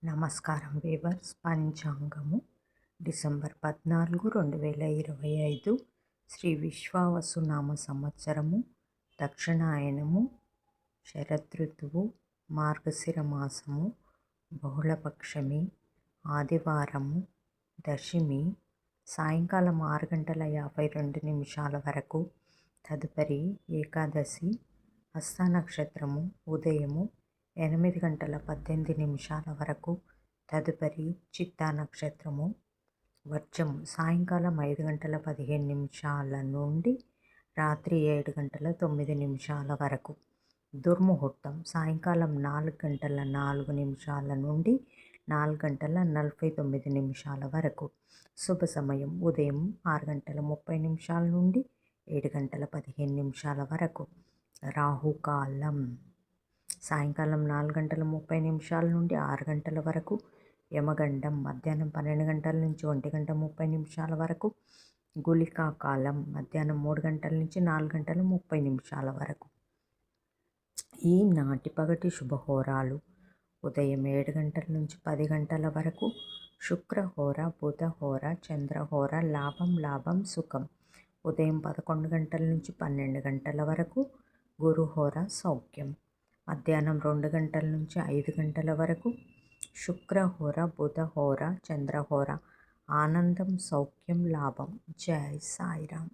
నమస్కారం weavers. పంచాంగము December 14, 2025 Shri విశ్వావసునామ సంవత్సరము, దక్షిణాయనము, శరదృతువు, మార్గశిర మాసము, బహుళపక్షమి, ఆదివారము, దశమి, సాయంకాలం 6:52 వరకు. తదుపరి ఏకాదశి. హస్త నక్షత్రము ఉదయము 8:18 వరకు. తదుపరి చిత్తా నక్షత్రము. వర్జము సాయంకాలం 5:15 నుండి రాత్రి 7:09 వరకు. దుర్ముహూర్తం సాయంకాలం 4:04 నుండి 4:49 వరకు. శుభ సమయం ఉదయం 6:30 నుండి 7:15 వరకు. రాహుకాలం సాయంకాలం 4:30 నుండి 6 గంటల వరకు. యమగండం మధ్యాహ్నం 12 నుంచి 1:30 వరకు. గుళికా కాలం మధ్యాహ్నం 3 నుంచి 4:30 వరకు. ఈనాటి పగటి శుభహోరాలు ఉదయం 7 నుంచి 10 వరకు. శుక్రహోర, బుధహోర, చంద్రహోర. లాభం సుఖం ఉదయం 11 నుంచి 12 వరకు. గురుహోర సౌఖ్యం మధ్యాహ్నం 2 నుంచి 5 వరకు. శుక్రహోర, బుధహోర, చంద్రహోర. ఆనందం, సౌఖ్యం, లాభం. జై సాయిరామ్.